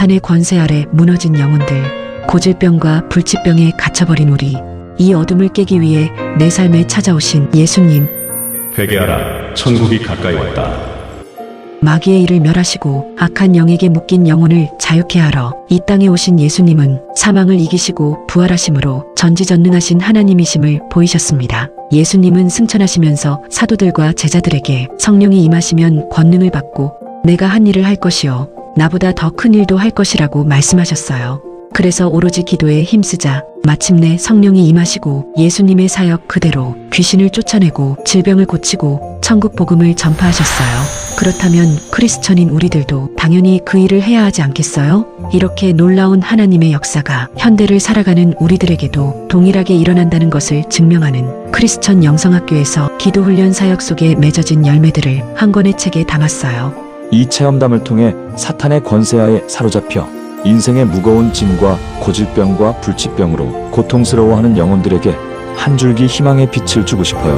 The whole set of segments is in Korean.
사탄의 권세 아래 무너진 영혼들, 고질병과 불치병에 갇혀버린 우리, 이 어둠을 깨기 위해 내 삶에 찾아오신 예수님. 회개하라, 천국이 가까이 왔다. 마귀의 일을 멸하시고 악한 영에게 묶인 영혼을 자유케 하러 이 땅에 오신 예수님은 사망을 이기시고 부활하심으로 전지전능하신 하나님이심을 보이셨습니다. 예수님은 승천하시면서 사도들과 제자들에게 성령이 임하시면 권능을 받고 내가 한 일을 할 것이요 나보다 더 큰 일도 할 것이라고 말씀하셨어요. 그래서 오로지 기도에 힘쓰자 마침내 성령이 임하시고 예수님의 사역 그대로 귀신을 쫓아내고 질병을 고치고 천국 복음을 전파하셨어요. 그렇다면 크리스천인 우리들도 당연히 그 일을 해야 하지 않겠어요? 이렇게 놀라운 하나님의 역사가 현대를 살아가는 우리들에게도 동일하게 일어난다는 것을 증명하는 크리스천 영성학교에서 기도훈련 사역 속에 맺어진 열매들을 한 권의 책에 담았어요. 이 체험담을 통해 사탄의 권세하에 사로잡혀 인생의 무거운 짐과 고질병과 불치병으로 고통스러워하는 영혼들에게 한 줄기 희망의 빛을 주고 싶어요.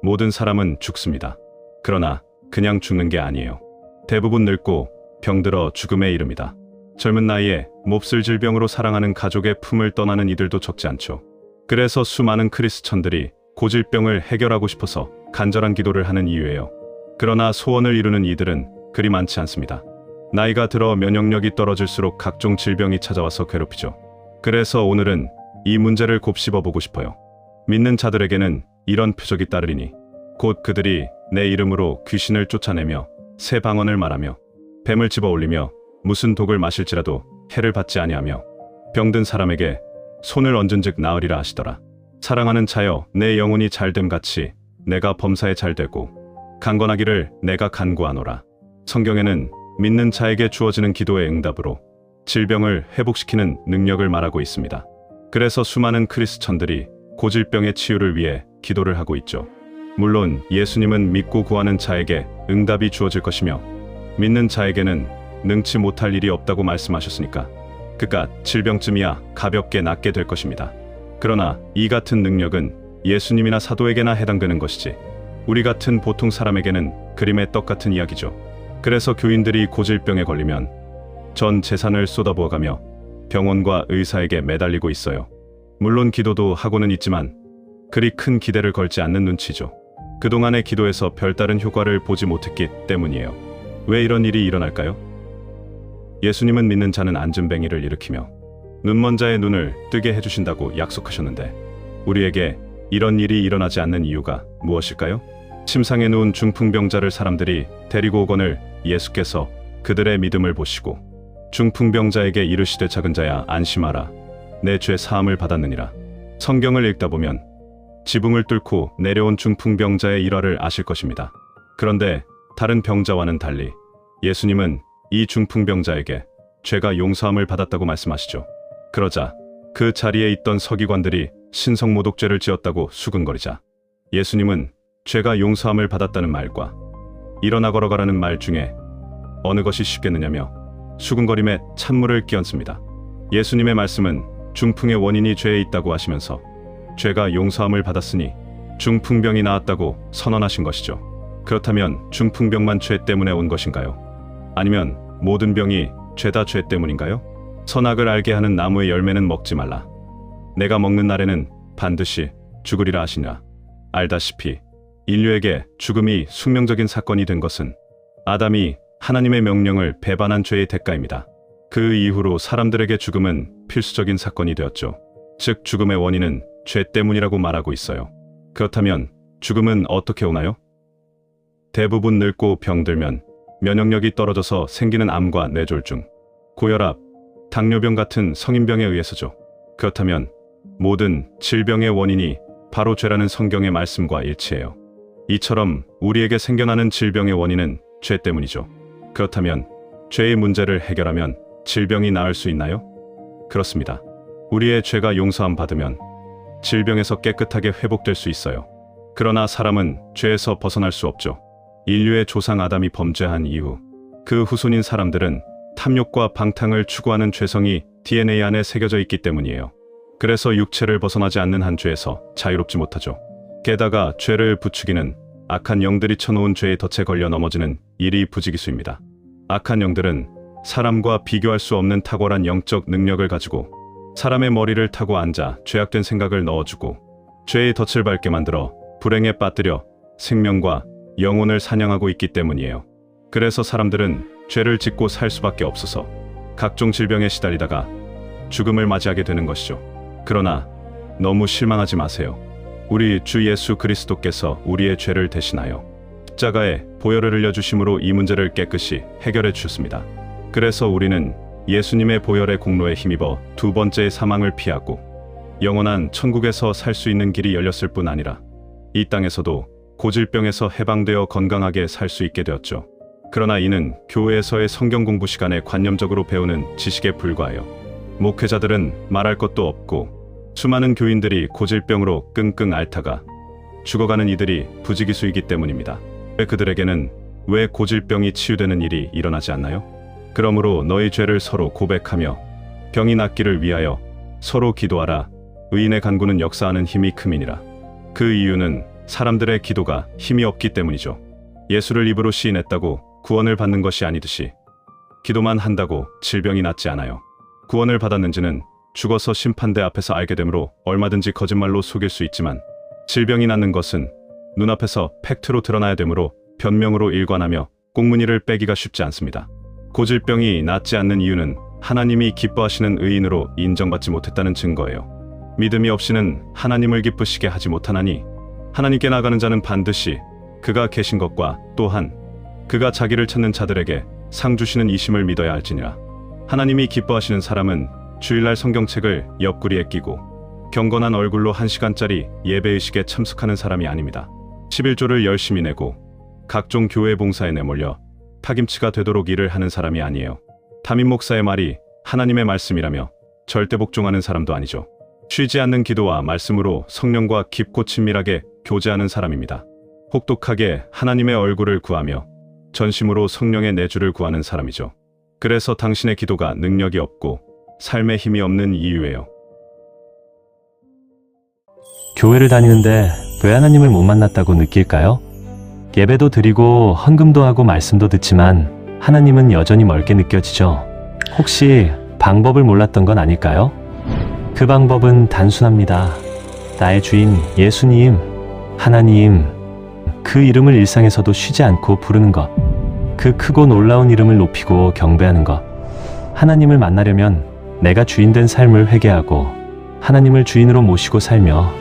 모든 사람은 죽습니다. 그러나 그냥 죽는 게 아니에요. 대부분 늙고 병들어 죽음에 이릅니다. 젊은 나이에 몹쓸 질병으로 사랑하는 가족의 품을 떠나는 이들도 적지 않죠. 그래서 수많은 크리스천들이 고질병을 해결하고 싶어서 간절한 기도를 하는 이유예요. 그러나 소원을 이루는 이들은 그리 많지 않습니다. 나이가 들어 면역력이 떨어질수록 각종 질병이 찾아와서 괴롭히죠. 그래서 오늘은 이 문제를 곱씹어 보고 싶어요. 믿는 자들에게는 이런 표적이 따르리니 곧 그들이 내 이름으로 귀신을 쫓아내며 새 방언을 말하며 뱀을 집어 올리며 무슨 독을 마실지라도 해를 받지 아니하며 병든 사람에게 손을 얹은즉 나으리라 하시더라. 사랑하는 자여, 내 영혼이 잘됨 같이 내가 범사에 잘되고 강건하기를 내가 간구하노라. 성경에는 믿는 자에게 주어지는 기도의 응답으로 질병을 회복시키는 능력을 말하고 있습니다. 그래서 수많은 크리스천들이 고질병의 치유를 위해 기도를 하고 있죠. 물론 예수님은 믿고 구하는 자에게 응답이 주어질 것이며 믿는 자에게는 능치 못할 일이 없다고 말씀하셨으니까 그깟 질병쯤이야 가볍게 낫게 될 것입니다. 그러나 이 같은 능력은 예수님이나 사도에게나 해당되는 것이지 우리 같은 보통 사람에게는 그림의 떡 같은 이야기죠. 그래서 교인들이 고질병에 걸리면 전 재산을 쏟아부어가며 병원과 의사에게 매달리고 있어요. 물론 기도도 하고는 있지만 그리 큰 기대를 걸지 않는 눈치죠. 그동안의 기도에서 별다른 효과를 보지 못했기 때문이에요. 왜 이런 일이 일어날까요? 예수님은 믿는 자는 안진뱅이를 일으키며 눈먼 자의 눈을 뜨게 해주신다고 약속하셨는데 우리에게 이런 일이 일어나지 않는 이유가 무엇일까요? 침상에 누운 중풍병자를 사람들이 데리고 오거늘 예수께서 그들의 믿음을 보시고 중풍병자에게 이르시되 작은 자야 안심하라 내 죄 사함을 받았느니라. 성경을 읽다 보면 지붕을 뚫고 내려온 중풍병자의 일화를 아실 것입니다. 그런데 다른 병자와는 달리 예수님은 이 중풍병자에게 죄가 용서함을 받았다고 말씀하시죠. 그러자 그 자리에 있던 서기관들이 신성모독죄를 지었다고 수근거리자 예수님은 죄가 용서함을 받았다는 말과 일어나 걸어가라는 말 중에 어느 것이 쉽겠느냐며 수근거림에 찬물을 끼얹습니다. 예수님의 말씀은 중풍의 원인이 죄에 있다고 하시면서 죄가 용서함을 받았으니 중풍병이 나았다고 선언하신 것이죠. 그렇다면 중풍병만 죄 때문에 온 것인가요? 아니면 모든 병이 죄다 죄 때문인가요? 선악을 알게 하는 나무의 열매는 먹지 말라. 내가 먹는 날에는 반드시 죽으리라 하시냐. 알다시피 인류에게 죽음이 숙명적인 사건이 된 것은 아담이 하나님의 명령을 배반한 죄의 대가입니다. 그 이후로 사람들에게 죽음은 필수적인 사건이 되었죠. 즉 죽음의 원인은 죄 때문이라고 말하고 있어요. 그렇다면 죽음은 어떻게 오나요? 대부분 늙고 병들면 면역력이 떨어져서 생기는 암과 뇌졸중, 고혈압, 당뇨병 같은 성인병에 의해서죠. 그렇다면 모든 질병의 원인이 바로 죄라는 성경의 말씀과 일치해요. 이처럼 우리에게 생겨나는 질병의 원인은 죄 때문이죠. 그렇다면 죄의 문제를 해결하면 질병이 나을 수 있나요? 그렇습니다. 우리의 죄가 용서함 받으면 질병에서 깨끗하게 회복될 수 있어요. 그러나 사람은 죄에서 벗어날 수 없죠. 인류의 조상 아담이 범죄한 이후 그 후손인 사람들은 탐욕과 방탕을 추구하는 죄성이 DNA 안에 새겨져 있기 때문이에요. 그래서 육체를 벗어나지 않는 한 죄에서 자유롭지 못하죠. 게다가 죄를 부추기는 악한 영들이 쳐놓은 죄의 덫에 걸려 넘어지는 일이 부지기수입니다. 악한 영들은 사람과 비교할 수 없는 탁월한 영적 능력을 가지고 사람의 머리를 타고 앉아 죄악된 생각을 넣어주고 죄의 덫을 밟게 만들어 불행에 빠뜨려 생명과 영혼을 사냥하고 있기 때문이에요. 그래서 사람들은 죄를 짓고 살 수밖에 없어서 각종 질병에 시달리다가 죽음을 맞이하게 되는 것이죠. 그러나 너무 실망하지 마세요. 우리 주 예수 그리스도께서 우리의 죄를 대신하여 십자가에 보혈을 흘려주심으로 이 문제를 깨끗이 해결해 주셨습니다. 그래서 우리는 예수님의 보혈의 공로에 힘입어 두 번째의 사망을 피하고 영원한 천국에서 살 수 있는 길이 열렸을 뿐 아니라 이 땅에서도 고질병에서 해방되어 건강하게 살 수 있게 되었죠. 그러나 이는 교회에서의 성경 공부 시간에 관념적으로 배우는 지식에 불과해요. 목회자들은 말할 것도 없고 수많은 교인들이 고질병으로 끙끙 앓다가 죽어가는 이들이 부지기수이기 때문입니다. 왜 그들에게는 왜 고질병이 치유되는 일이 일어나지 않나요? 그러므로 너희 죄를 서로 고백하며 병이 낫기를 위하여 서로 기도하라. 의인의 간구는 역사하는 힘이 큼이니라. 그 이유는 사람들의 기도가 힘이 없기 때문이죠. 예수를 입으로 시인했다고 구원을 받는 것이 아니듯이 기도만 한다고 질병이 낫지 않아요. 구원을 받았는지는 죽어서 심판대 앞에서 알게 되므로 얼마든지 거짓말로 속일 수 있지만 질병이 낫는 것은 눈앞에서 팩트로 드러나야 되므로 변명으로 일관하며 꽁무니를 빼기가 쉽지 않습니다. 고질병이 낫지 않는 이유는 하나님이 기뻐하시는 의인으로 인정받지 못했다는 증거예요. 믿음이 없이는 하나님을 기쁘시게 하지 못하나니 하나님께 나가는 자는 반드시 그가 계신 것과 또한 그가 자기를 찾는 자들에게 상 주시는 이심을 믿어야 할지니라. 하나님이 기뻐하시는 사람은 주일날 성경책을 옆구리에 끼고 경건한 얼굴로 1시간짜리 예배의식에 참석하는 사람이 아닙니다. 11조를 열심히 내고 각종 교회 봉사에 내몰려 파김치가 되도록 일을 하는 사람이 아니에요. 담임 목사의 말이 하나님의 말씀이라며 절대 복종하는 사람도 아니죠. 쉬지 않는 기도와 말씀으로 성령과 깊고 친밀하게 교제하는 사람입니다. 혹독하게 하나님의 얼굴을 구하며 전심으로 성령의 내주를 구하는 사람이죠. 그래서 당신의 기도가 능력이 없고 삶에 힘이 없는 이유예요. 교회를 다니는데 왜 하나님을 못 만났다고 느낄까요? 예배도 드리고 헌금도 하고 말씀도 듣지만 하나님은 여전히 멀게 느껴지죠. 혹시 방법을 몰랐던 건 아닐까요? 그 방법은 단순합니다. 나의 주인 예수님, 하나님, 그 이름을 일상에서도 쉬지 않고 부르는 것. 그 크고 놀라운 이름을 높이고 경배하는 것. 하나님을 만나려면 내가 주인된 삶을 회개하고 하나님을 주인으로 모시고 살며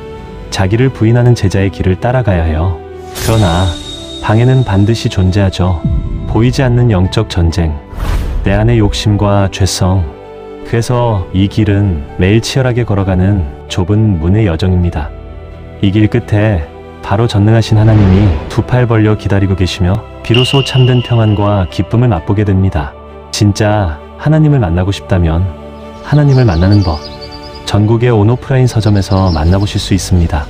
자기를 부인하는 제자의 길을 따라가야 해요. 그러나 방해는 반드시 존재하죠. 보이지 않는 영적 전쟁, 내 안의 욕심과 죄성. 그래서 이 길은 매일 치열하게 걸어가는 좁은 문의 여정입니다. 이 길 끝에 바로 전능하신 하나님이 두 팔 벌려 기다리고 계시며 비로소 참된 평안과 기쁨을 맛보게 됩니다. 진짜 하나님을 만나고 싶다면 하나님을 만나는 법, 전국의 온오프라인 서점에서 만나보실 수 있습니다.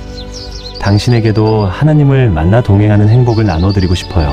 당신에게도 하나님을 만나 동행하는 행복을 나눠드리고 싶어요.